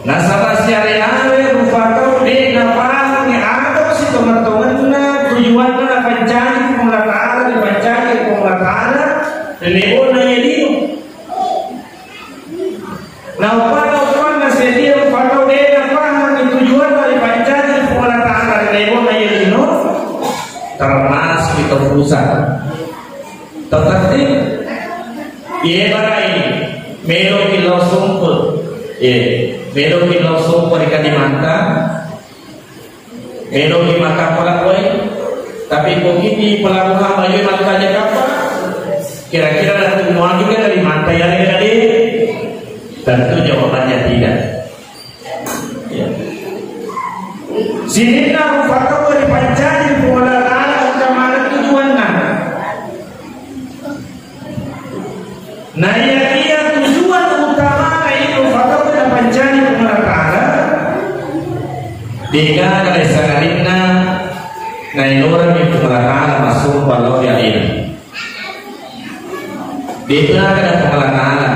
Nasabah syariah rufatau di nafas ni ada si teman-temannya tujuannya nak pancani pemulataan dipancani pemulataan lewona yedino. Nah upah nasedia rufatau di nafas ni tujuan dari pancani pemulataan lewona yedino termasuk kita pusat. Tetapi ia barai melo kilau sumpul. Melo kilau sumpul di Kalimantan, melo di Makam Pelabuhan, tapi begini pelabuhan bayu makanya kapal. Kira-kira datang semua juga dari mantai yang tadi? Tentu jawabannya tidak. Ya. Sini nak faktor dari pancani pemulataan macam mana tujuannya? Nah ia tujuan utama itu faktor dari pancani pemulataan. Jika ada sangarinna, nah orang yang pemulataan masuk walau dia ini. Jika ada pemulataan,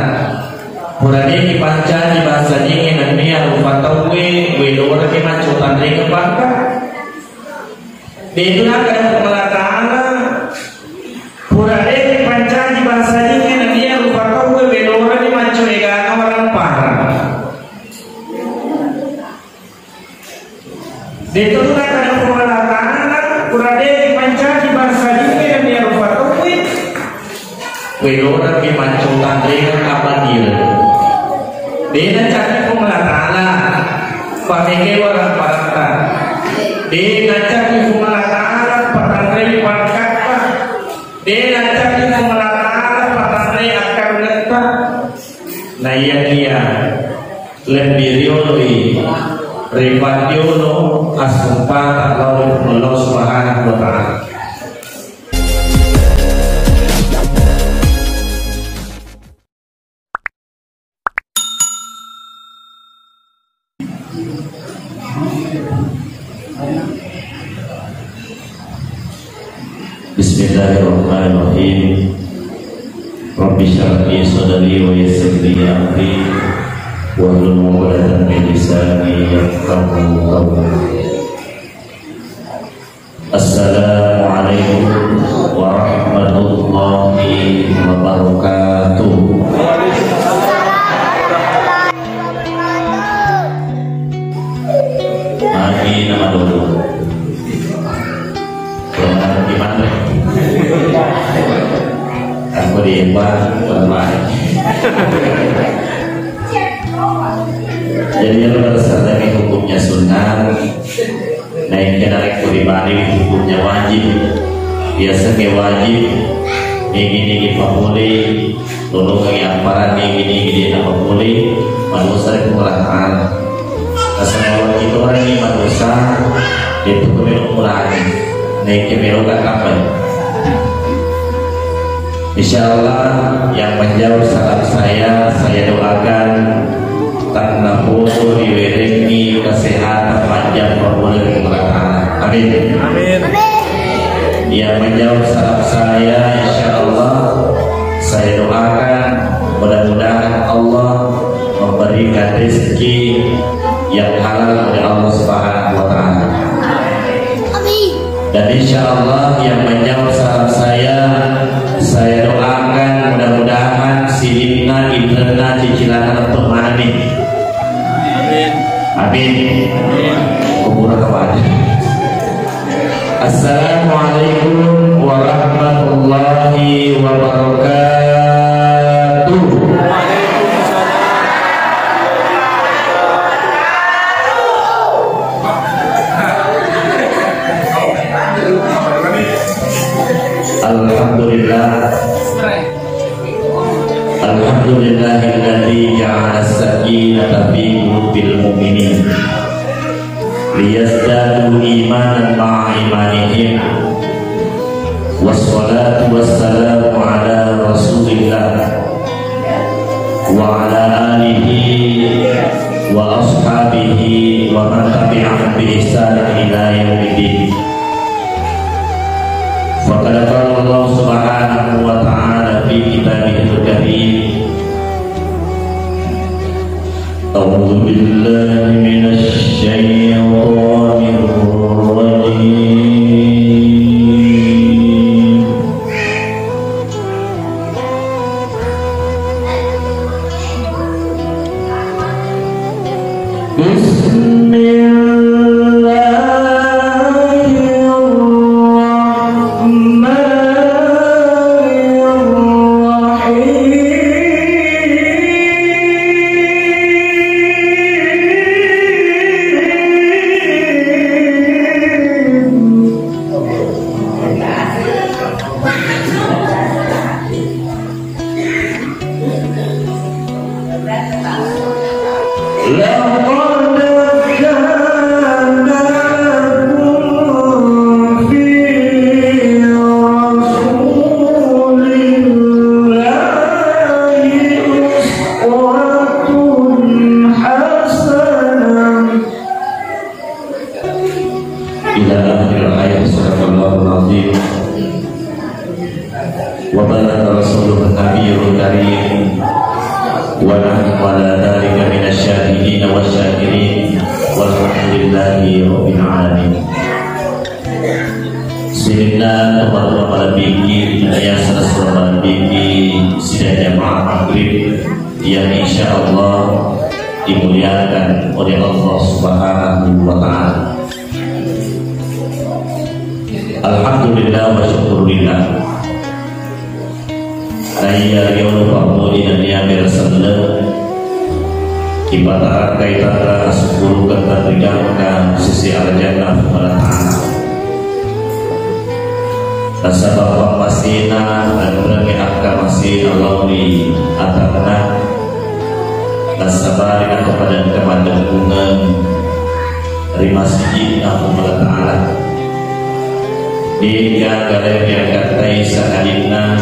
purani di pancani bahasa dingin dan niat faktor orang yang macam tandai kebangga. Jika ada pemulataan, purani di pancani bahasa dingin dan niat faktor orang yang macam egana orang parah. Ditutup ada pemulataan, purani di pancani bahasa dingin dan niat faktor orang yang macam tandai apa dia. Dia cari pemulataan, pakai orang parata. Dia cari pemulataan, patandai parkata. Dia cari pemulataan, patandai akar neta. Nah dia lebih rioli, ribadiono, asumpah Allah Subhanahu Wa Taala. Bismillahirrahmanirrahim. Rabbi shrah li sadri wa yassir li amri wahlul 'uqdatam min lisani yafqahu qawli. Assalamualaikum warahmatullahi wabarakatuh. Mari nama dulu. Gimana? Aku diimbang bermain. Jadi yang berdasarkan hukumnya sunnah, naiknya naik kuribani hukumnya wajib. Biasanya wajib, ini pamuli, tolong yang para ini apa pamuli, manusia pemulataan. Asal itu orang ini manusia itu pemulataan. Naik kemerokan kapan? Insyaallah yang menjawab salam saya doakan tanpa putus diwerengi kesehatan panjang umur keberkahan. Amin. Amin. Yang menjawab salam saya, insyaallah saya doakan mudah-mudahan Allah memberikan rezeki yang halal dari Allah Subhanahu Wa Taala. Dan insyaallah yang menjawab salam saya doakan mudah-mudahan silipna interna cicilan temani. Amin. Amin. Kumpul kepada. Assalamualaikum warahmatullahi wabarakatuh. Alhamdulillahilladzi ja'ala as-sakinata fi qulubil mu'minin liyazdadu imanan ma'a imanihim. Wassalatu wassalamu ala Rasulillah wa ala alihi wa ashabihi wa man tabi'ahum bi ihsan ila yaumiddin. Faqad qala Allah Subhanahu wa ta'ala fi kitabihil karim أعوذ بالله من الشيطان الرجيم بسم yang insya Allah dimuliakan oleh Allah Subhanahu wa Ta'ala. Alhamdulillah wa syukurillah. Saya yono pamuli dan ya bersallam ibadah kaitan sepuluh kata terjangka sisi al-jannah Allah Ta'ala. Tasabah masina dan berani akal masih Allah di atakna tasabari kepada kemandangan dari masjid Allah Ta'ala dia galer yang katai sahadina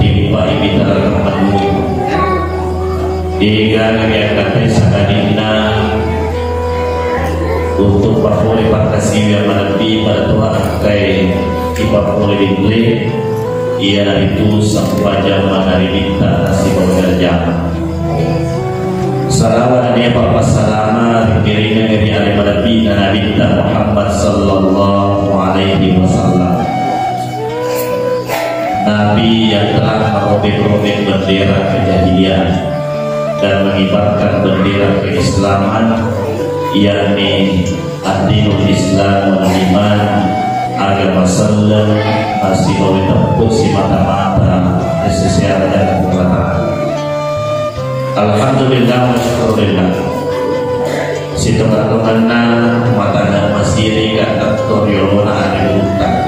timpa ibitar kemanu dia galer yang katai sahadina untuk papole pakasi yang menepi pada Tuhan kai papole dible ia itu sampai jam hari minta nasi bekerja salawat dia papa salama dikirinya dari ali menepi dan Nabi Muhammad sallallahu alaihi wasallam, Nabi yang telah merobek-robek bendera kejahilian dan mengibarkan bendera keislaman, yakni ad-dinul Islam wal iman, agama Islam masih boleh tepuk si mata-mata sesuai dengan perkataan. Alhamdulillah wa syukurillah. Si teman-temanna matana masih dekat aktoriolona ada utang.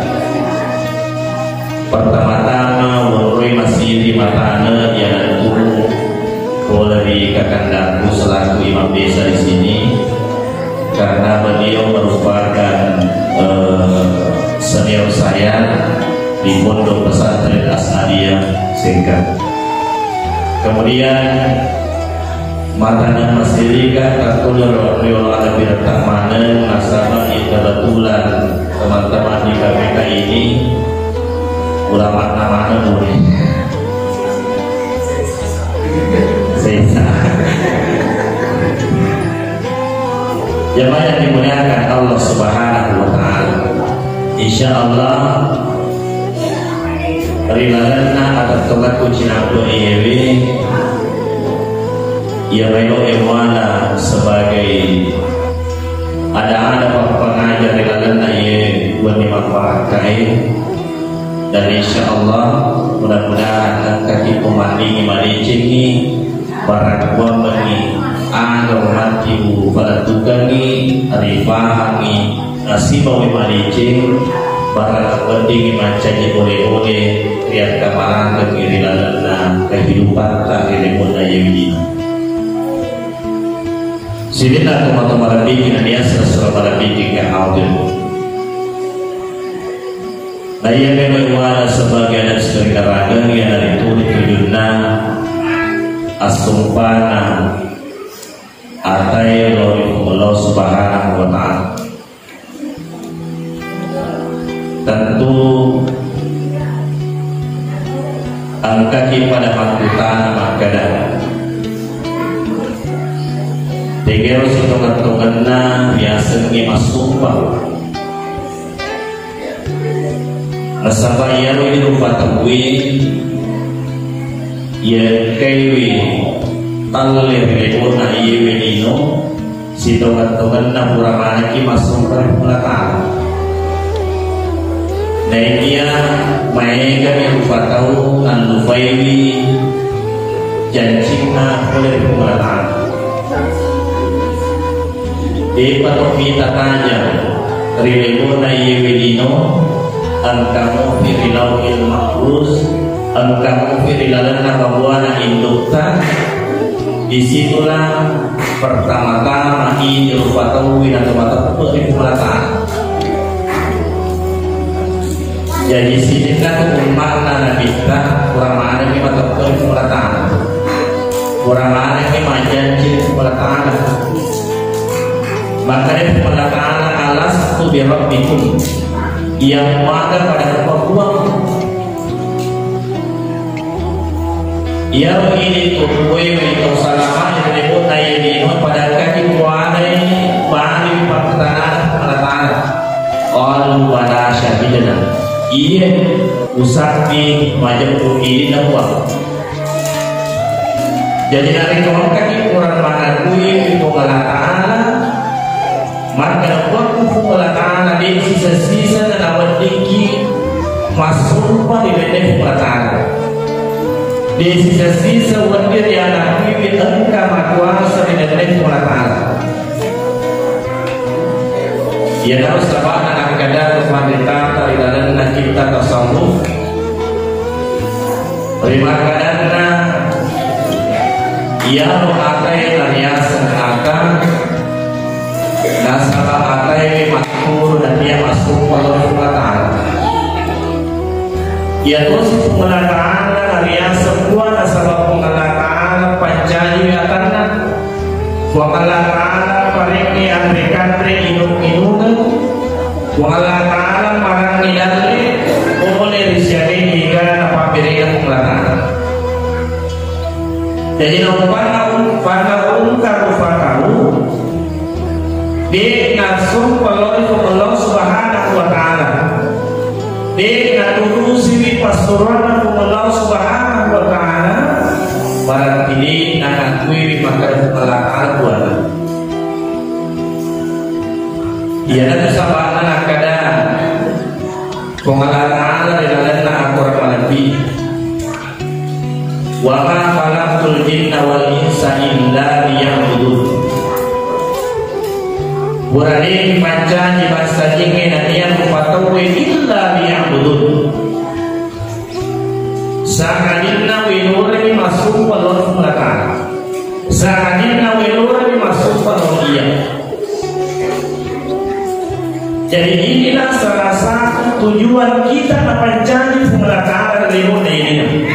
Pertama-tama waroi masih di matana yang turun dari kakandaku selaku imam desa di sini. Karena beliau merupakan senior saya di Pondok Pesantren Asnadiyah Singkat. Kemudian matanya masih lihat tertular oleh ada birtak mana nasabah kebetulan teman-teman di KPK ini ulama namanya boleh sisa. Jemaah yang dimuliakan Allah Subhanahu wa Ta'ala, insya Allah rilalana atas tolaku cinabu ewe ya melo emwana sebagai ada pengajar rilalana ye wani makwakai, dan insya Allah mudah-mudahan kaki pemandingi malicingi para kuamani agar matimu pada tukangi rifahangi nasibawi malicing para penting macanya boleh-boleh lihat kamaran ke kiri lalana kehidupan tak kirimun ayami silina teman-teman bikin dia sesuatu bikin ke audio nah yang memang sebagai dan sebagai yang dari tulis hidupna asumpana atai Allah Subhanahu wa Ta'ala. Tentu angka pada mangkutan makanan Tegero sitongan-tonganna biasa masumpah. Nasaba iya ro rupa tangwi ya kaiwi talir lebo na iya wenino sitongan-tonganna puramana ki masumpah pelakang. Naikia maega yang rupa tahu kan lufaiwi janjina oleh pelakang. Di patok kita tanya rilego na yewedino angkamu firilau ilmakrus angkamu firilalana babuana indukta. Disitulah pertama-tama ini rupa tahu dan tempat peribulatan. Jadi sini kan umatna nabi kita kurang ada ni mata peribulatan, kurang ada ni majanji peribulatan. Maka dari perkataan Allah satu birabbikum yang ada pada perbuatan yang ini tubuhnya itu salama yang disebut ayat pada kaki kuanai bani perkataan perkataan all pada syahidana ia usati macam ini nampak. Jadi dari kaki kurang mana kui itu perkataan maka waktu pengolahan ada sisa-sisa dan awal tinggi masuk pada benda pengolahan di sisa-sisa wadir yang nak bibit engkau makuasa di benda pengolahan. Ia harus sebab anak kadar kepanditan dari dalam cipta tasawuf terima kadangna ia mengakai nariasan akan nasabah atai makmur dan dia masuk pada pengolahan. Ia terus pengolahan area sebuah nasabah pengolahan panjang akan pengolahan paling antri-antri inung-inung pengolahan marang nidali boleh disiapkan hingga apa berikan pengolahan. Jadi pada tahu di nasum Allah Subhanahu wa taala di naturusi pasuruan Allah Subhanahu wa taala barang ini akan kuwi maka pelakar buana ia dan sabana kada pengalaman di dalam Al-Qur'an lebih wa ma khalaqtul jinna wal insa illa liya'budun. Burani panca di bahasa jingin nanian upatawe illa liya'budun. Sa'adinna winurani masuk palor pelakar. Sa'adinna winurani masuk palor iya. Jadi inilah salah satu tujuan kita mencari pemelakaan ilmu ini.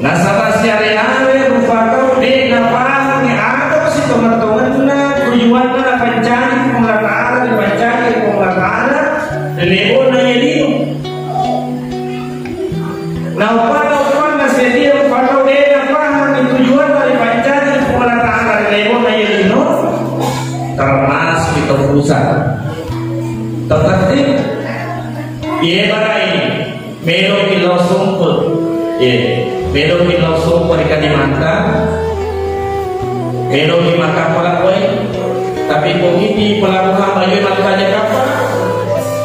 Nasabah syariah rupakan di nafas ni ada si teman-temannya tujuannya mencari pemelakaan ilmu ini. Nah, upah nasi dia rupakan di nafas tujuan dari mencari pemelakaan ilmu ini. Termas kita pusat tetapi ia bagai melo kilo sumput melo kilo sumput di Kalimantan melo di Makassar Palawan tapi kok ini pelabuhan Bayu makanya kapal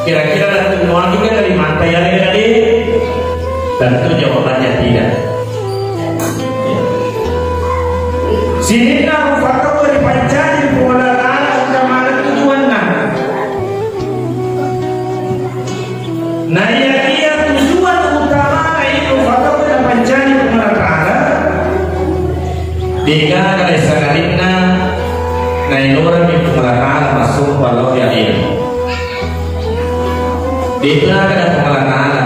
kira-kira nanti semua juga dari mana ya tadi tentu jawabannya tidak. Sini nak faktor dari pancari pengolahan nah ia tujuan utama itu faktor pada mencari pemelakaan jika ada segalina nailora di pemelakaan masuk walau yang ini jika ada pemelakaan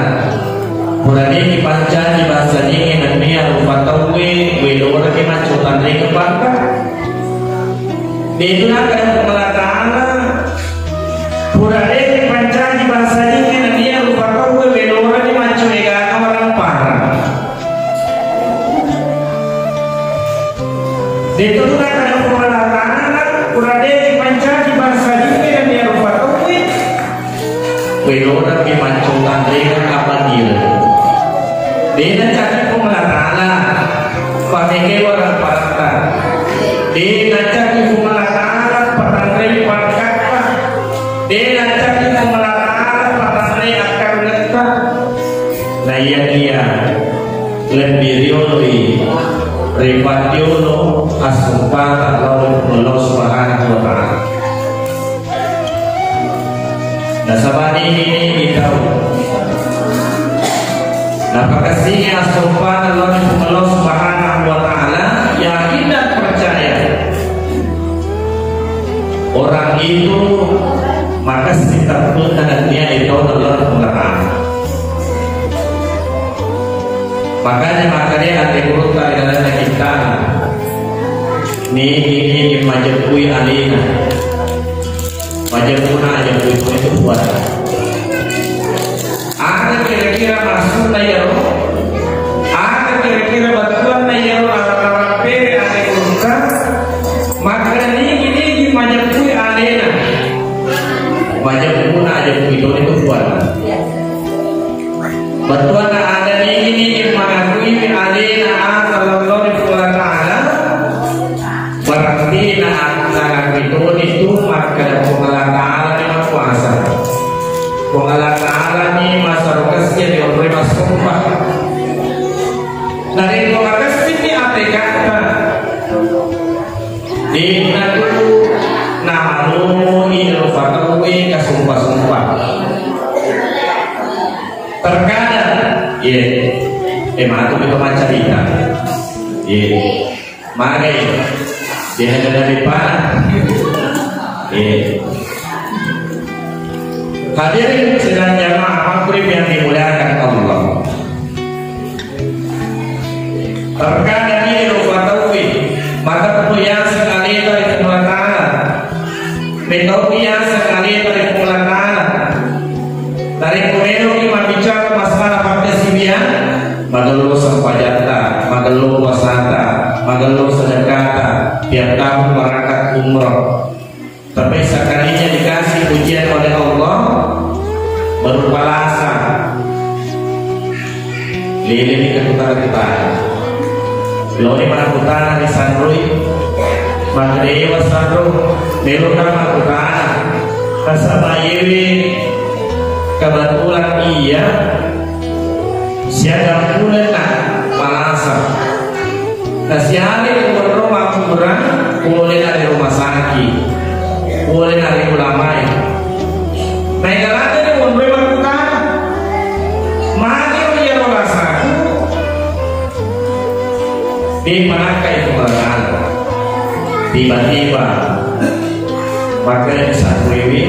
berani dipancari bahasa dingin dan dia lupa tahu wedora di macutan dari kebangka jika ada pemelakaan berani dipancari bahasa dingin dan dia lupa tahu wedora di macutan orang parah Dito na kada pumalataan kurade pancaci bahasa dike dan dia rupa tauhid. Kuilona pimancutan dengan kapanil. Dina cakap pumalataan pameke orang parta. Dina cakap pumalataan patangre parkata. Dina cakap pumalataan patangre akar neta. Nah iya lebih rioli Ripatyono asumpah Allah Subhanahu wa ta'ala. Nah sabani ini kita napakasihnya asumpah Allah Subhanahu wa ta'ala yang tidak percaya orang itu maka setiap pun dia itu Allah Subhanahu wa ta'ala. Makanya ada kurta dalam kita ini majapui alina majapuna majapui itu buat ada kira-kira masuk nayaro ada kira-kira batuan nayaro ala-ala pere ada kurta maka ini majapui alina majapuna majapui itu buat batuan ada ini mengakui alina sallallahu alaihi wasallam berarti nak itu maka Allah Ta'ala ni kuasa Allah Ta'ala ni masarokasnya di orang masukah dari lokasi ni apa kata di nadu namamu ilu fatawi kasumpah-sumpah terkadang matu itu macam cerita mana dia ada dari mana hadirin sedang jamaah maghrib yang dimuliakan Allah terkadang ini rupatawi maka perlu yang sekali dari Allah Ta'ala metopi yang sekali dari Allah Ta'ala dari kumeno kita bicara masalah partisipian magalo sampajata magalo wasata magalo sedekata tiap tahun berangkat umroh tapi sekalinya dikasih pujian oleh Allah berupa lasa lili ke utara-utara lori mana utara di Sanrui Magdewa Sanru Nelukama utara Kasabayewi kebetulan iya siaga pula malasa nasihat ke rumah kuburan boleh dari rumah sakit boleh dari ulama naik lagi di rumah makutan mari dia merasaku di manakah itu merasakan tiba-tiba pakai satu ini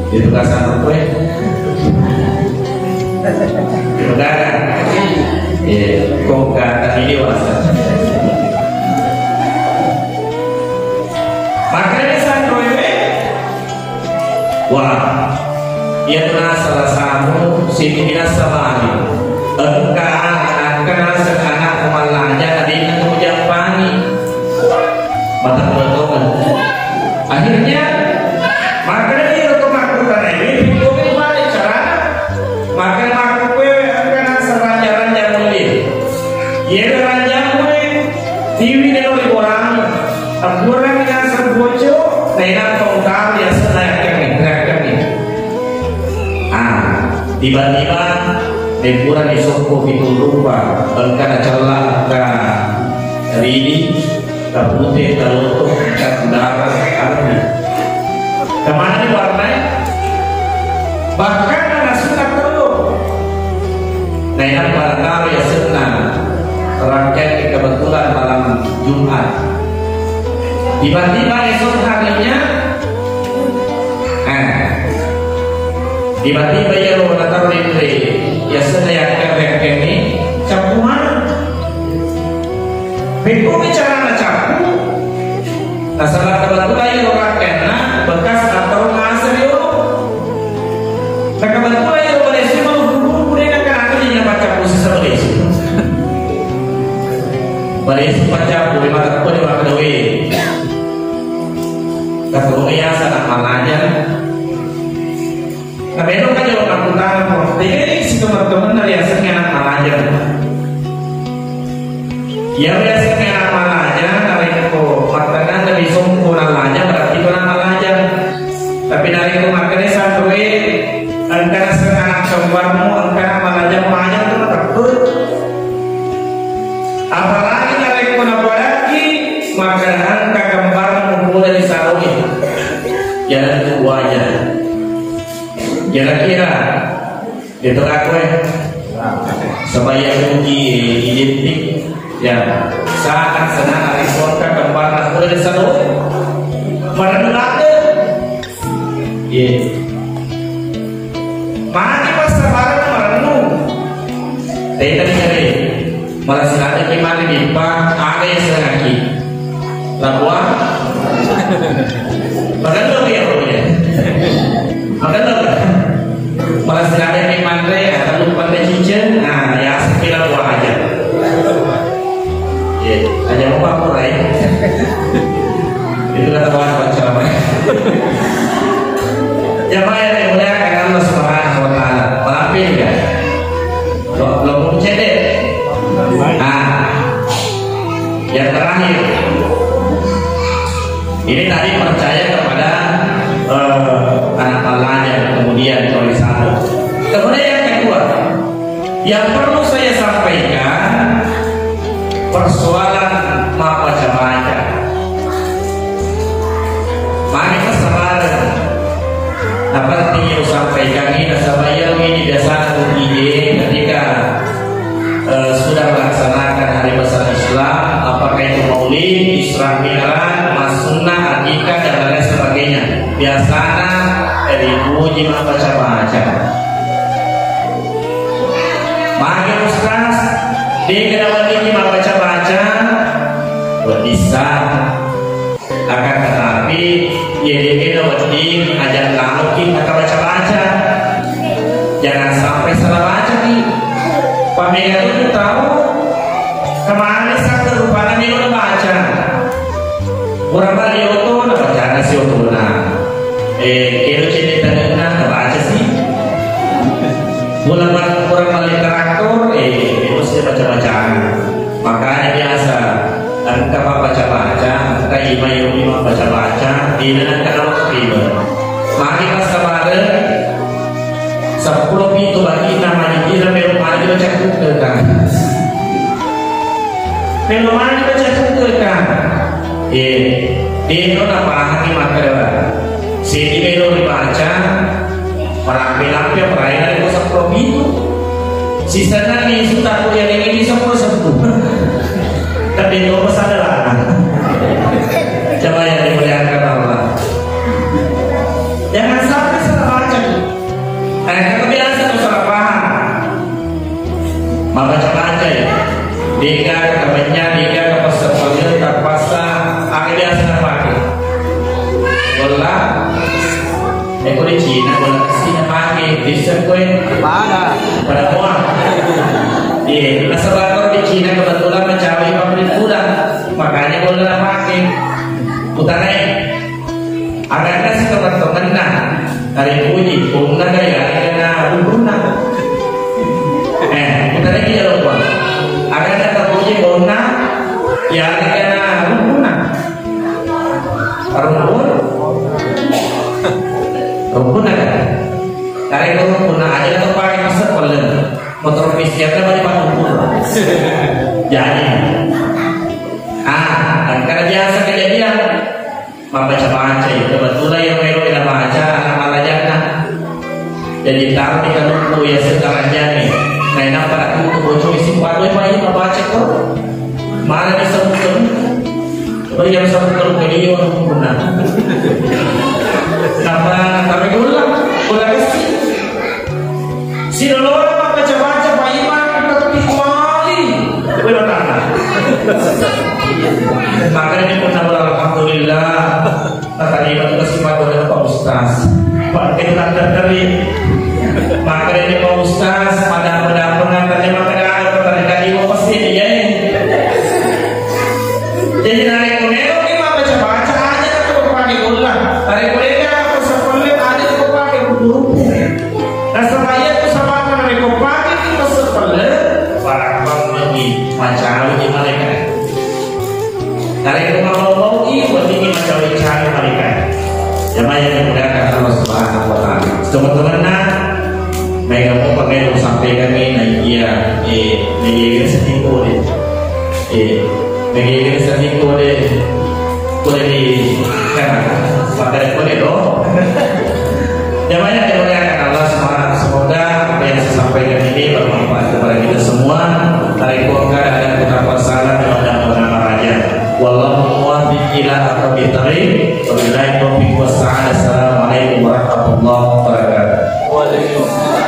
di tugasan kue udah kok kata ini dewasa makanya satu ini wah ia telah salah satu sini sama ini akan sekanak kemalanya tadi itu Japani mata potongan akhirnya makanya dia untuk melakukan ini itu balik cara maka lakukan akan seraja-raja mulia ia raja mulia tiwi dan oleh orang aburan yang serbojo nenak pengkal yang senang kami tiba-tiba liburan di Soko itu lupa karena celah ke ini terputih terlutuh ke darah arti kemana warnanya bahkan ada sunat telur nenek barangkali ya senang rangkaian kebetulan malam Jumat tiba-tiba esok harinya tiba-tiba ya lo natar rindu ya sedaya kerek ini campuran beku bicara capu nah salah kebetulan ya lo rakena bekas atau ngasih yo nah kebetulan ya lo boleh sih mau buru-buru kan aku jadi baca posisi boleh sih Bari sempat boleh makan pun di makan dewi. Kemudian sangat malanya. Nah, memang kan jauh kampung kok. Tapi si teman-teman dari asal anak malanya. Ya biasa anak malanya dari kok makanan dari sumber malanya berarti orang malanya. Tapi dari itu makannya satu angkara anak kembarmu angkara malanya malanya itu takut. Apalagi dari kau lagi makanan kembar mumpul dari sarungnya. Jalan keduanya. Kira-kira itu aku supaya uji identik ya saat senang hari sorka kembar mumpul dari sarungnya. Mana ada? Iya. Mana pas sebarang merenung. Tadi malah silahkan gimana nih Pak, ada yang selagi lakuan makan dulu ya punya makan dulu malah silahkan gimana ya kalau pandai cincin nah ya sekilas buah aja ya hanya mau papur ya itu kata kawan baca apa ya Pak ya mulia karena Allah Subhanahu Wa Taala maafin ya lo mau cedek. Nah, yang terakhir, ini tadi percaya kepada anak Allahnya, kemudian oleh satu. Kemudian yang kedua, yang perlu saya sampaikan persoalan baca-baca. Mari kesalahan apa yang sampaikan ini saya ini dasar ide ketika sudah melaksanakan hari besar Islam, apakah itu Maulid, Isra Mi'raj, Mas-Sunnah, Akikah dan lain sebagainya. Biasanya dipuji baca-baca. Maka Ustaz, di kedua ini baca-baca bisa akan tetapi jadi kedua ini ajak lamukin maka baca-baca. Jangan sampai salah baca nih. Pemega itu tahu kemarin satu rupanya dia udah baca. Orang balik itu udah baca nasi itu kilo cini tengah baca sih. Orang balik traktor itu sih baca-bacaan. Makanya biasa angka baca-baca, angka ima baca-baca, di dalam kanal skriber. Mari pas kemarin 10 pintu bagi namanya kira belum ada baca Google kan belum ada baca Google kan dia apa hati maka sini belum dibaca perampilan perayaan itu 10 pintu sisanya nih sudah kuliah ini 10 tapi itu masalah coba yang dimuliakan Allah jangan sampai salah baca kebiasaan salah paham baca-baca ya Dika kebanyakan Dika ke pasar ke pasar biasa pakai bola di Cina bola kesini pakai di sekolah pada muat iya nasabah di Cina kebetulan mencari pabrik bulan makanya bola pakai putarnya agaknya si teman-teman nah hari puji bunga gaya karena bunga kita lagi ya lupa agaknya terpuji bunga ya karena bunga rumpun ada karena itu rumpun aja atau pakai pasar kolen motor pisnya kan pakai rumpun jadi karena biasa kejadian baca-baca itu kebetulan yang melu kita baca anak jannah jadi taruh di kalungku ya sekarangnya nih nah enak pada aku bocor isi kuat bayi baca kok mana bisa bukan beri yang sama kalau beli orang guna sama kami gula isi si lolo baca-baca bayi mana tapi kuali benar maka ini pun alhamdulillah tadi itu sifat oleh Pak Ustaz Pak kita dari maka ini Pak Ustaz pada pengantarnya maka ada tadi mau pasti dia Jadi dari konero kita baca-baca aja tuh pakai ulah. Dari konero aku sekolah ada tuh pakai guru. Nah saya tuh sama dari pakai kita sekolah para lagi macam ini mereka. Dari mau buat ini macam cari mereka. Jamaah yang dimuliakan Allah Subhanahu Wa Taala. Teman-teman mereka mau pakai sampai kami naiknya negeri setinggu negeri setinggu boleh di kan pakai boleh loh. Jamaah yang dimuliakan Allah Subhanahu. Semoga apa yang saya sampaikan ini bermanfaat kepada kita semua. Tarik bongkar dan betapa salah dan raja. Wallahu muwaffiq ila aqwamit thariq. Wabillahi taufiq was sa'adah. Assalamualaikum warahmatullahi wabarakatuh. Waalaikumsalam.